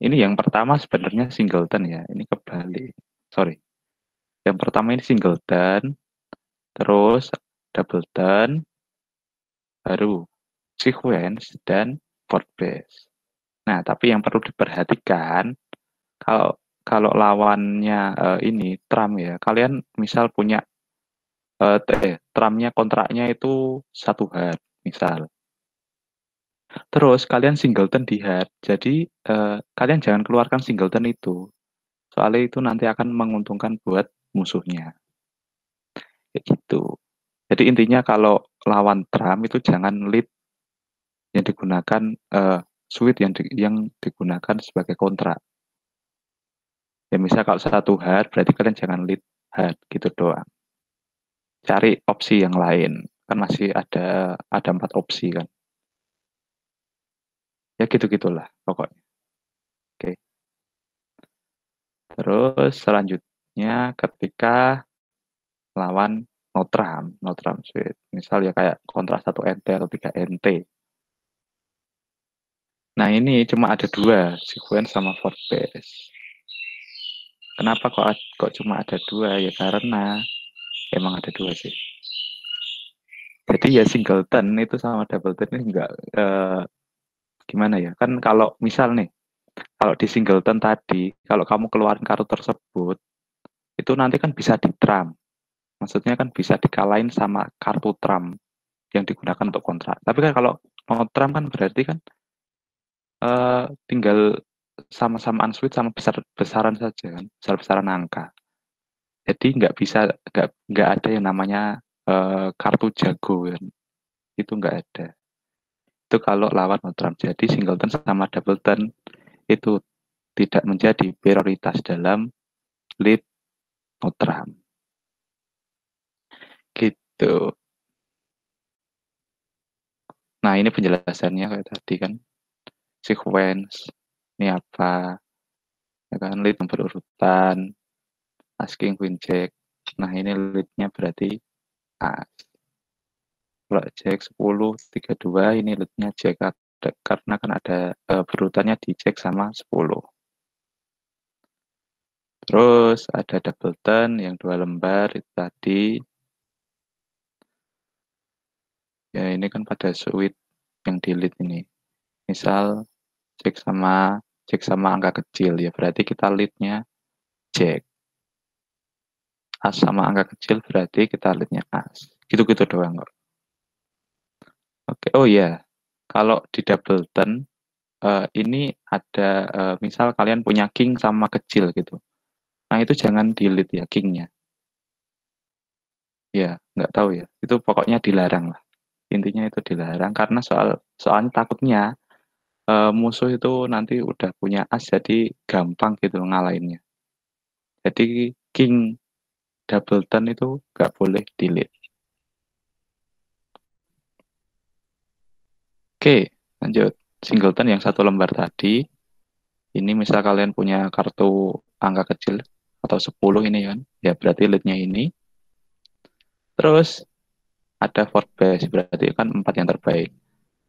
Ini yang pertama sebenarnya singleton ya. Ini kebalik. Sorry. Yang pertama ini singleton, terus doubleton, baru sequence dan fourth base. Nah, tapi yang perlu diperhatikan kalau kalau lawannya ini Trump ya, kalian misal punya Trumpnya kontraknya itu 1 hari misal. Terus kalian singleton di hard. Jadi kalian jangan keluarkan singleton itu. Soalnya itu nanti akan menguntungkan buat musuhnya. Kayak gitu. Jadi intinya kalau lawan Trump itu jangan lead yang digunakan suite yang digunakan sebagai kontrak. Ya misal kalau 1 hard berarti kalian jangan lead hard gitu doang. Cari opsi yang lain. Kan masih ada 4 opsi kan. Ya gitu-gitulah pokoknya. Oke. Terus selanjutnya ketika lawan no Trump suite. Misal ya kayak kontrak 1 NT atau 3 NT. Nah ini cuma ada 2, sequence sama fourth base. Kenapa kok cuma ada 2? Ya karena emang ada 2 sih. Jadi ya singleton itu sama doubleton ini enggak gimana ya? Kan kalau misal nih, kalau di singleton tadi, kalau kamu keluarin kartu tersebut, itu nanti kan bisa di trump. Maksudnya kan bisa dikalahin sama kartu trump yang digunakan untuk kontrak. Tapi kan kalau no trump kan berarti kan tinggal sama-sama unsweet sama besar-besaran saja kan, besar-besaran angka. Jadi nggak ada yang namanya kartu jago kan. Itu nggak ada. Itu kalau lawan no trump. Jadi singleton sama doubleton itu tidak menjadi prioritas dalam lead no trump. Gitu. Nah ini penjelasannya kayak tadi kan. Sequence. Ini apa? Ya kan lead yang berurutan. Asking queen jack. Nah ini leadnya berarti as. Kalau jack 10, 32 ini leadnya jack karena kan ada berurutannya di jack sama 10. Terus ada doubleton yang 2 lembar itu tadi. Ya ini kan pada suite yang di lead ini. Misal jack sama angka kecil ya berarti kita leadnya jack. As sama angka kecil berarti kita leadnya as. Gitu-gitu doang kok. Oke, oh iya. Kalau di doubleton ini ada misal kalian punya king sama kecil gitu. Nah itu jangan delete ya kingnya. Ya nggak tahu ya. Itu pokoknya dilarang lah. Intinya itu dilarang karena soalnya takutnya musuh itu nanti udah punya as jadi gampang gitu ngalahinnya. Jadi king doubleton itu nggak boleh delete. Oke, lanjut. Singleton yang 1 lembar tadi. Ini misal kalian punya kartu angka kecil atau 10 ini kan. Ya berarti leadnya ini. Terus ada fourth base, berarti kan 4 yang terbaik.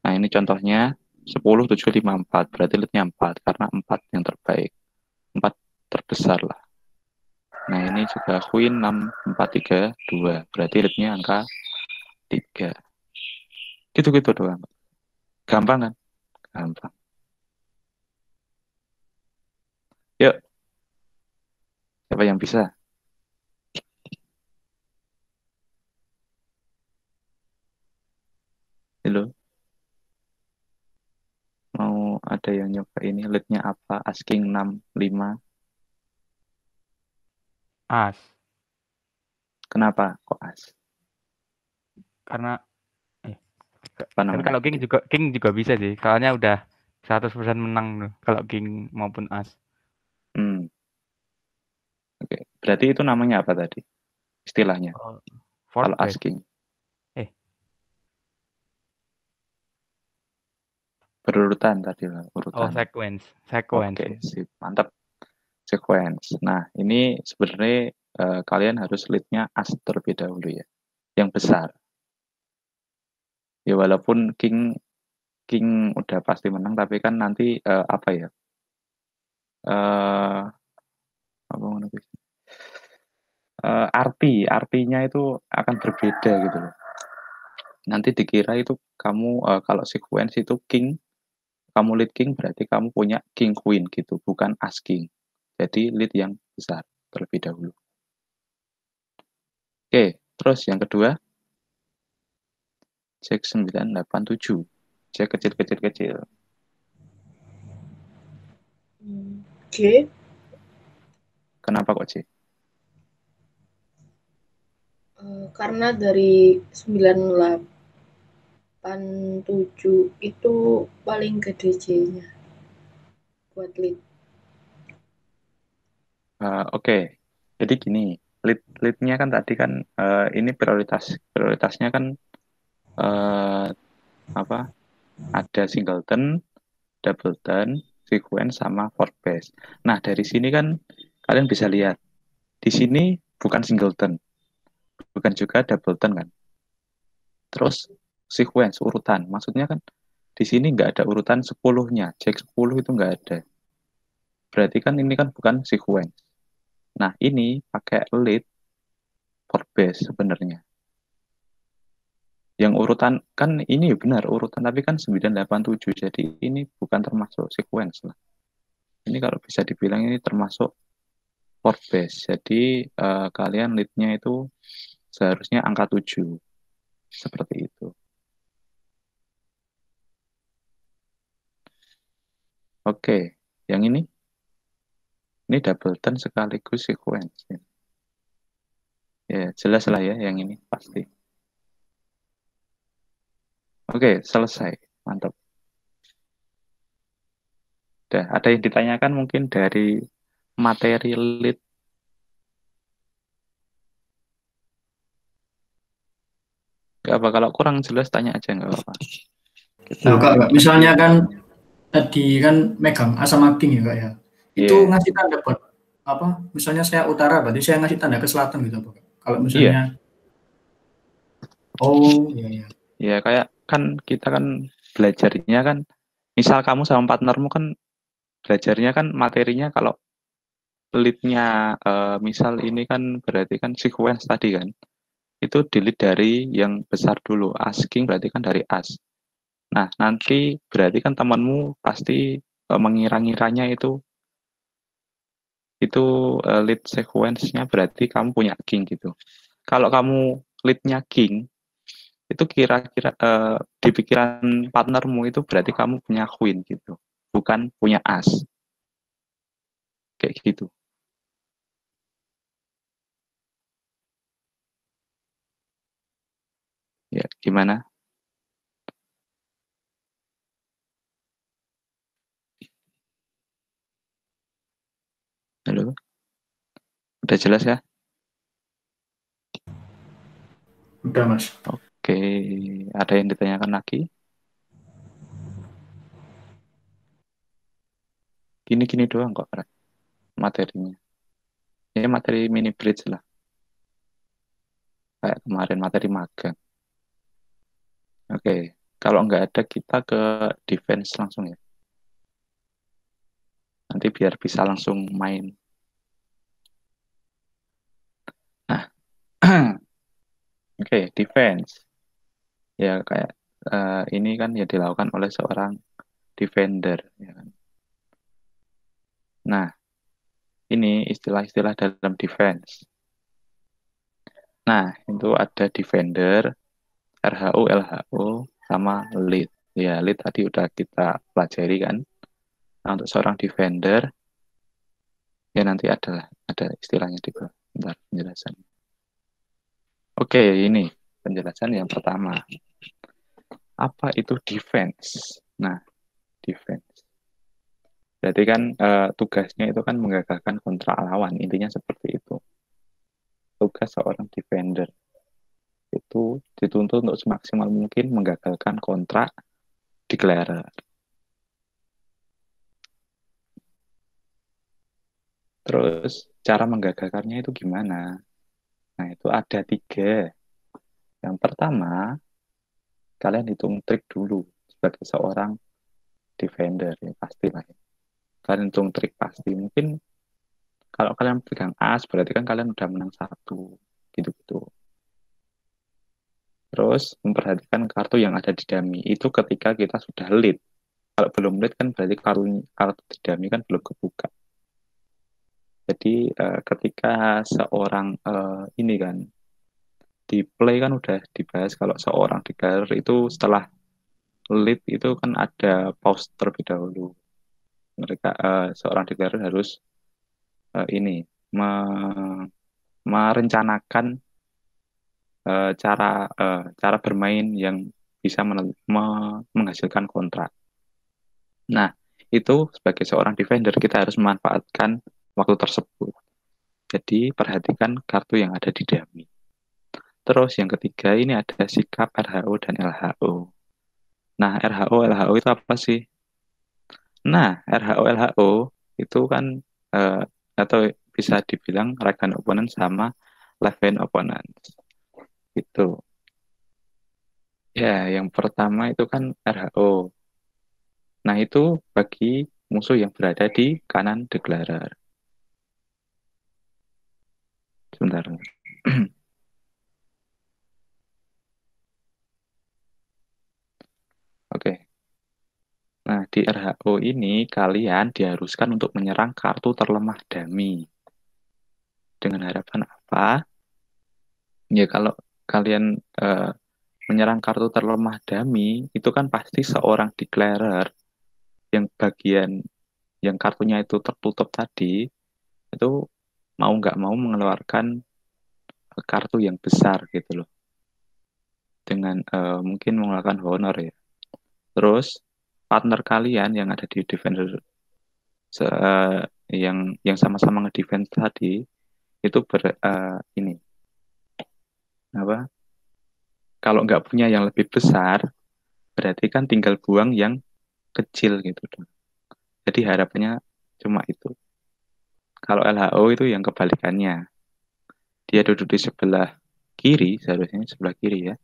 Nah, ini contohnya 10, 7, 5, 4. Berarti leadnya 4, karena 4 yang terbaik. 4 terbesar lah. Nah, ini juga queen 6, 4, 3, 2. Berarti leadnya angka 3. Gitu-gitu doang. Gampang kan? Gampang. Yuk, siapa yang bisa? Halo, mau ada yang nyoba ini? Leadnya apa? Asking 6, 5. As. Kenapa kok as? Karena Apa kan namanya kalau tadi? King juga bisa sih. Soalnya udah 100% menang tuh kalau King maupun As. Hmm, oke. Berarti itu namanya apa tadi? Istilahnya. Oh, fourth Kalau base. asking. Eh, Berurutan tadi lah, oh urutan. sequence. Oke, Sequence. sip. Mantap. Sequence. Nah, ini sebenarnya kalian harus lead-nya as terlebih dahulu ya. Yang besar. Ya walaupun king king udah pasti menang tapi kan nanti apa ya? apa ngono kuwi. Artinya itu akan berbeda gitu loh. Nanti dikira itu kamu kalau sequence itu king, kamu lead king berarti kamu punya king queen gitu, bukan as king. Jadi lead yang besar terlebih dahulu. Oke, terus yang kedua, cek 987. Cek kecil-kecil. Oke. Kenapa kok cek? Karena dari 987 itu paling gede C-nya buat lead. Oke. Jadi gini, lead-nya kan tadi kan ini prioritasnya kan apa? Ada singleton, doubleton, sequence sama fourth base. Nah, dari sini kan kalian bisa lihat di sini bukan singleton, bukan juga doubleton kan. Terus sequence urutan, maksudnya kan di sini nggak ada urutan 10-nya, Jack 10 itu nggak ada. Berarti kan ini kan bukan sequence. Nah, ini pakai lead fourth base sebenarnya. Yang urutan kan ini benar urutan tapi kan 987. Jadi ini bukan termasuk sequence lah. Ini kalau bisa dibilang ini termasuk fourth base. Jadi kalian lead-nya itu seharusnya angka 7. Seperti itu. Oke, yang ini doubleton sekaligus sequence. Ya, jelas lah ya yang ini pasti. Oke, selesai. Mantap. Udah, ada yang ditanyakan mungkin dari materi lead. Gak apa, kalau kurang jelas tanya aja nggak apa-apa. Loh, Kak, misalnya kan tadi kan megang as sama king ya Kak ya. Itu ngasih tanda buat apa? Misalnya saya utara, berarti saya ngasih tanda ke selatan gitu Pak. Kalau misalnya Oh, iya. Ya kayak kan kita kan belajarnya kan misal kamu sama partnermu kan belajarnya kan materinya kalau lead-nya misal ini kan berarti kan sequence tadi kan. Itu delete dari yang besar dulu. Asking berarti kan dari as. Nah, nanti berarti kan temanmu pasti mengira-ngiranya itu lead sequence-nya berarti kamu punya king gitu. Kalau kamu lead-nya king, itu kira-kira di pikiran partnermu itu berarti kamu punya queen gitu, bukan punya as. Kayak gitu. Ya, gimana? Halo? Udah jelas ya? Udah, Mas. Oke, ada yang ditanyakan lagi? Gini-gini doang kok materinya. Ini materi mini bridge lah. Kayak kemarin materi magang. Oke, kalau nggak ada kita ke defense langsung ya. Nanti biar bisa langsung main. Nah, oke, defense. Ya kayak ini kan ya dilakukan oleh seorang defender. Ya kan? Nah, ini istilah-istilah dalam defense. Nah, itu ada defender, RHU, LHU, sama lead. Ya, lead tadi udah kita pelajari kan. Nah, untuk seorang defender, ya nanti ada istilahnya di bawah. Bentar, penjelasan. Oke, ini penjelasan yang pertama. Apa itu defense? Nah, defense. Berarti kan tugasnya itu kan menggagalkan kontrak lawan. Intinya seperti itu. Tugas seorang defender itu dituntut untuk semaksimal mungkin menggagalkan kontrak declarer. Terus cara menggagalkannya itu gimana? Nah, itu ada 3. Yang pertama, kalian hitung trik dulu sebagai seorang defender. Ya, pastilah. kalian hitung trik pasti. Mungkin kalau kalian pegang as, berarti kan kalian udah menang 1, gitu-gitu. Terus memperhatikan kartu yang ada di dummy. Itu ketika kita sudah lead. Kalau belum lead kan berarti kartu di dummy kan belum kebuka. Jadi ketika seorang ini kan di play kan udah dibahas kalau seorang declarer itu setelah lead itu kan ada pause terlebih dahulu. Mereka seorang declarer harus ini merencanakan cara bermain yang bisa menghasilkan kontrak. Nah, itu sebagai seorang defender kita harus memanfaatkan waktu tersebut. Jadi perhatikan kartu yang ada di dummy. Terus yang ketiga ini ada sikap RHO dan LHO. Nah, RHO, LHO itu apa sih? Nah, RHO, LHO itu kan atau bisa dibilang right hand opponent sama left hand opponent. Itu. Ya, yang pertama itu kan RHO. Nah, itu bagi musuh yang berada di kanan declarer. Sebentar. Oke. Nah, di RHO ini kalian diharuskan untuk menyerang kartu terlemah dummy. Dengan harapan apa? Ya, kalau kalian menyerang kartu terlemah dummy, itu kan pasti seorang declarer yang bagian yang kartunya itu tertutup tadi, itu mau nggak mau mengeluarkan kartu yang besar gitu loh. Dengan mungkin mengeluarkan honor ya. Terus partner kalian yang ada di defender yang sama-sama ngedefense tadi itu ini apa? Kalau nggak punya yang lebih besar, berarti kan tinggal buang yang kecil gitu dong. Jadi harapannya cuma itu. Kalau LHO itu yang kebalikannya. Dia duduk di sebelah kiri, seharusnya sebelah kiri ya.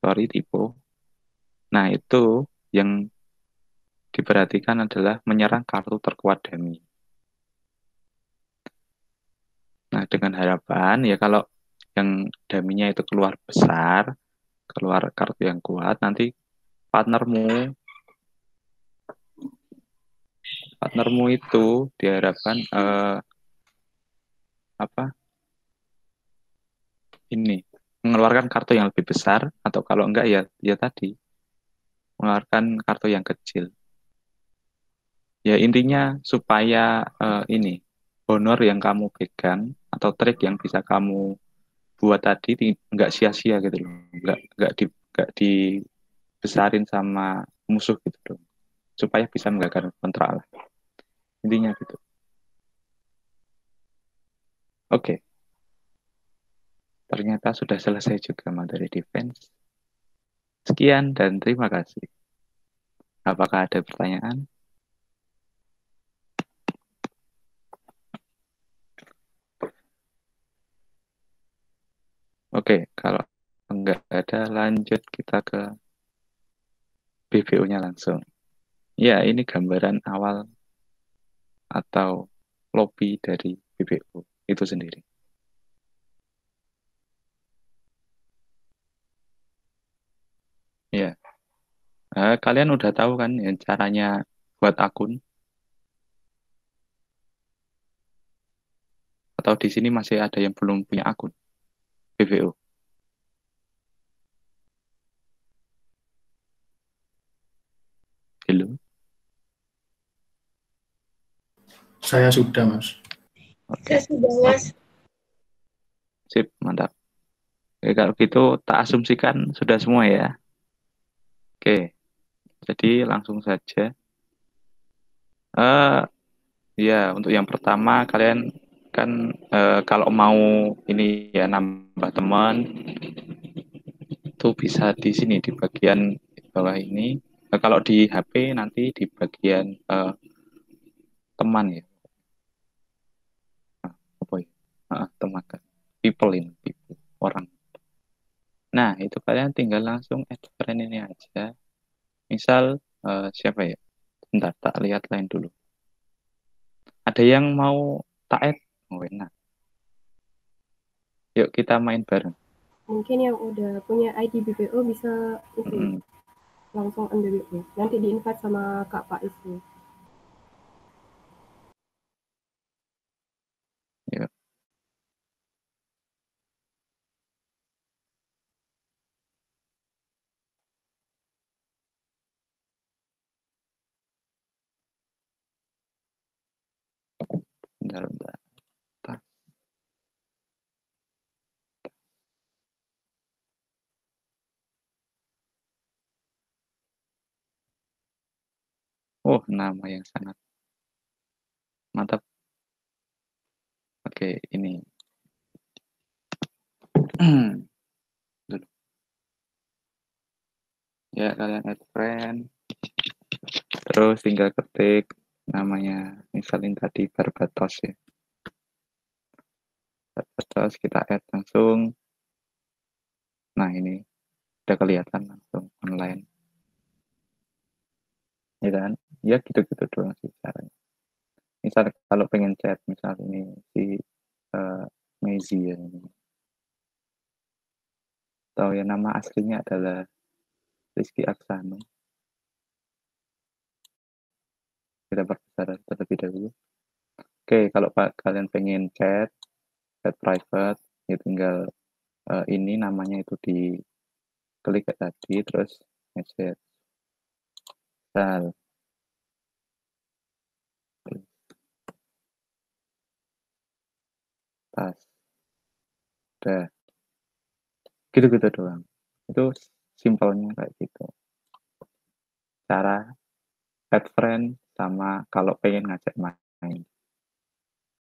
Sorry, typo. Nah, itu yang diperhatikan adalah menyerang kartu terkuat dummy. Nah, dengan harapan ya kalau yang dummy-nya itu keluar besar, keluar kartu yang kuat, nanti partnermu itu diharapkan ini mengeluarkan kartu yang lebih besar atau kalau enggak ya tadi mengeluarkan kartu yang kecil. Ya intinya supaya ini honor yang kamu pegang atau trik yang bisa kamu buat tadi nggak sia-sia gitu loh, nggak dibesarin sama musuh gitu loh, supaya bisa menggagalkan kontrak lah. Intinya gitu. Oke. Ternyata sudah selesai juga materi defense. Sekian dan terima kasih. Apakah ada pertanyaan? Oke, kalau enggak ada lanjut kita ke BBO-nya langsung. Ya, ini gambaran awal atau lobby dari BBO itu sendiri. Ya, kalian udah tahu kan ya, caranya buat akun? Atau di sini masih ada yang belum punya akun BBO? Hello? Saya sudah, Mas. Oke, Saya sudah, Mas. sip, mantap. Oke, kalau gitu tak asumsikan sudah semua ya. Oke, jadi langsung saja. Ya, untuk yang pertama kalian kan kalau mau ini ya nambah teman itu bisa di sini di bagian bawah ini. Kalau di HP nanti di bagian teman ya. Apa ya? Teman kan. People ini, people, orang. Nah, itu kalian tinggal langsung add friend ini aja. Misal siapa ya? Bentar, tak lihat lain dulu. Ada yang mau tak add? Oh, enak. Yuk kita main bareng. Mungkin yang udah punya ID BPO bisa itu langsung undelete. Nanti di-invite sama Kak Faiz nih. Yuk. Bentar. Oh, nama yang sangat mantap. Oke, ini. Dulu. Ya, kalian add friend. Terus tinggal ketik namanya, misalin tadi Barbatos ya. Barbatos kita add langsung. Nah, ini udah kelihatan langsung online. Ya kan? Ya gitu-gitu doang sih caranya. Misal kalau pengen chat, misal ini si Mezi ya ini. Atau ya nama aslinya adalah Rizky Aksano. Kita perbesar terlebih dahulu. Oke, kalau kalian pengen chat private, ya tinggal ini namanya itu diklik tadi, terus message. Misal, pas, udah, gitu-gitu doang. Itu simpelnya kayak gitu. Cara add friend sama kalau pengen ngajak main.